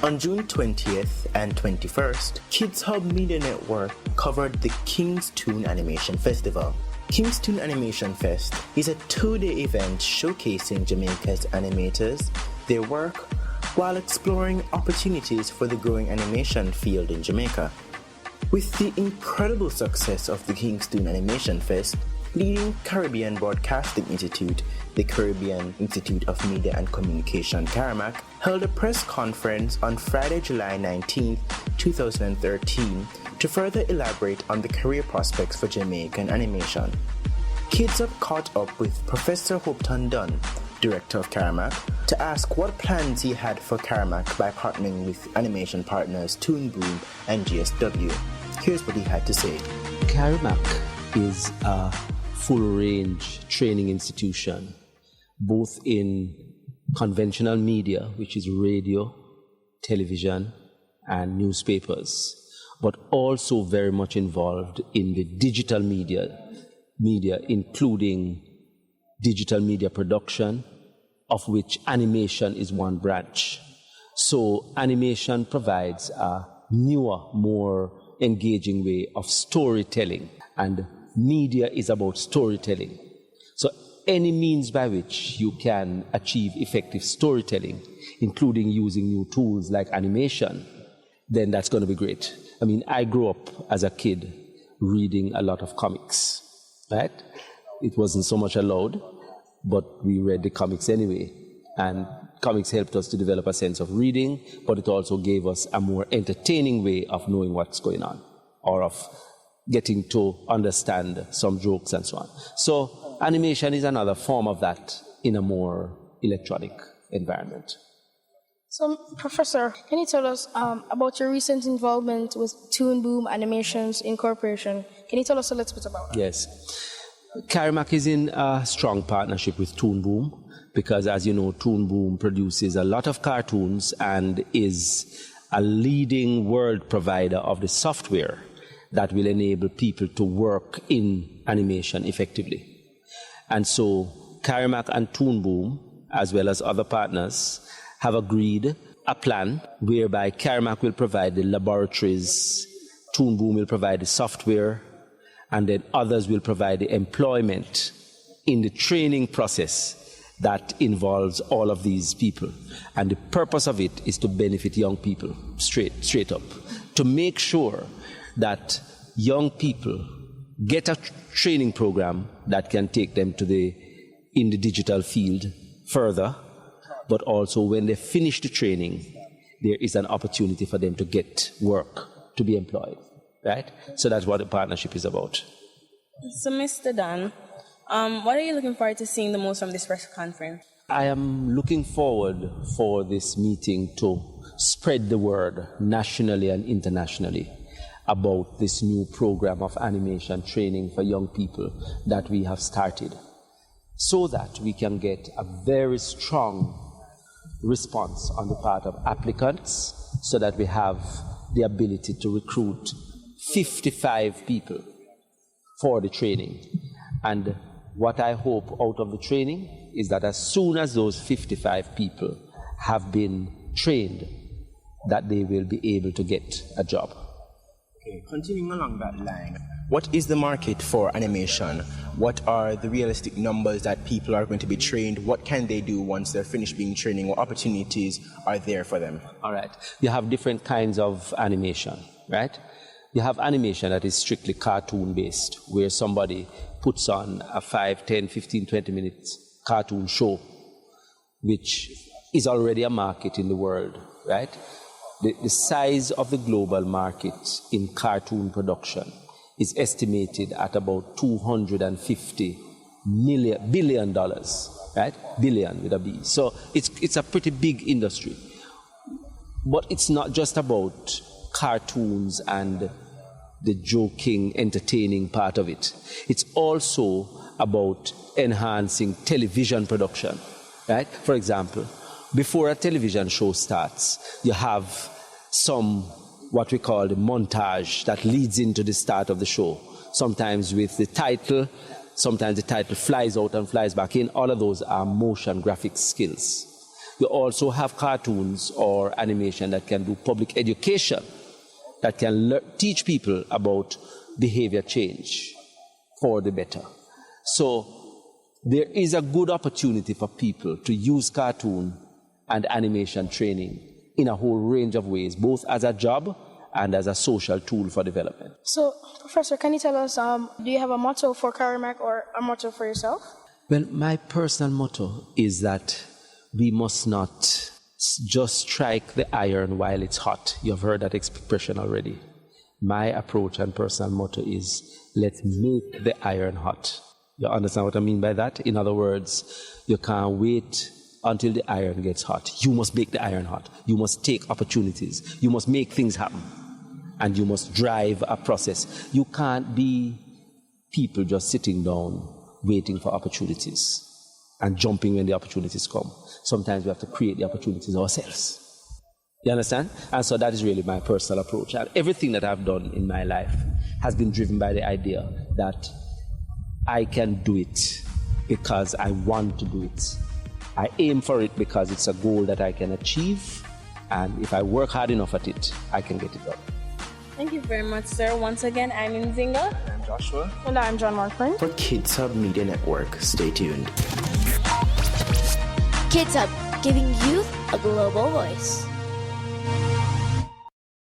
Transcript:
On June 20th and 21st, KiDz HuB Media Network covered the Kingston Animation Festival. Kingston Animation Fest is a 2-day event showcasing Jamaica's animators, their work, while exploring opportunities for the growing animation field in Jamaica. With the incredible success of the Kingston Animation Fest, leading Caribbean Broadcasting Institute, the Caribbean Institute of Media and Communication CARIMAC, held a press conference on Friday, July 19, 2013, to further elaborate on the career prospects for Jamaican animation. KiDz HuB caught up with Professor Hopeton Dunn, Director of CARIMAC, to ask what plans he had for CARIMAC by partnering with animation partners Toon Boom and GSW. Here's what he had to say. CARIMAC is a full-range training institution, both in conventional media, which is radio, television, and newspapers, but also very much involved in the digital media, including digital media production, of which animation is one branch. So animation provides a newer, more engaging way of storytelling, and media is about storytelling. So any means by which you can achieve effective storytelling, including using new tools like animation, then that's going to be great. I mean, I grew up as a kid reading a lot of comics, right? It wasn't so much allowed, but we read the comics anyway. And comics helped us to develop a sense of reading, but it also gave us a more entertaining way of knowing what's going on, or of getting to understand some jokes and so on. So animation is another form of that in a more electronic environment. So, Professor, can you tell us about your recent involvement with Toon Boom Animations Incorporation? Can you tell us a little bit about that? Yes. CARIMAC is in a strong partnership with Toon Boom because, as you know, Toon Boom produces a lot of cartoons and is a leading world provider of the software that will enable people to work in animation effectively. And so CARIMAC and Toon Boom, as well as other partners, have agreed a plan whereby CARIMAC will provide the laboratories, Toon Boom will provide the software, and then others will provide the employment in the training process that involves all of these people. And the purpose of it is to benefit young people, straight up, to make sure that young people get a training program that can take them to in the digital field further, but also when they finish the training, there is an opportunity for them to get work, to be employed, right? So that's what the partnership is about. So, Mr. Dunn, what are you looking forward to seeing the most from this press conference? I am looking forward for this meeting to spread the word nationally and internationally about this new program of animation training for young people that we have started, so that we can get a very strong response on the part of applicants, so that we have the ability to recruit 55 people for the training. And what I hope out of the training is that as soon as those 55 people have been trained, that they will be able to get a job. Okay, continuing along that line, what is the market for animation? What are the realistic numbers that people are going to be trained? What can they do once they're finished being trained? What opportunities are there for them? All right. You have different kinds of animation, right? You have animation that is strictly cartoon-based, where somebody puts on a 5, 10, 15, 20 minutes cartoon show, which is already a market in the world, right? The size of the global market in cartoon production is estimated at about $250 billion, right? Billion with a B. So it's a pretty big industry. But it's not just about cartoons and the joking, entertaining part of it. It's also about enhancing television production, right? For example, before a television show starts, you have some, what we call the montage that leads into the start of the show. Sometimes with the title, sometimes the title flies out and flies back in. All of those are motion graphics skills. You also have cartoons or animation that can do public education, that can teach people about behavior change for the better. So there is a good opportunity for people to use cartoon and animation training in a whole range of ways, both as a job and as a social tool for development. So, Professor, can you tell us, do you have a motto for CARIMAC or a motto for yourself? Well, my personal motto is that we must not just strike the iron while it's hot. You've heard that expression already. My approach and personal motto is, let's make the iron hot. You understand what I mean by that? In other words, you can't wait until the iron gets hot. You must make the iron hot. You must take opportunities. You must make things happen. And you must drive a process. You can't be people just sitting down waiting for opportunities and jumping when the opportunities come. Sometimes we have to create the opportunities ourselves. You understand? And so that is really my personal approach. And everything that I've done in my life has been driven by the idea that I can do it because I want to do it. I aim for it because it's a goal that I can achieve. And if I work hard enough at it, I can get it done. Thank you very much, sir. Once again, I'm Inzingah. I'm Joshua. And I'm Jhon-Marc. For KiDz HuB Media Network, stay tuned. KiDz HuB, giving youth a global voice.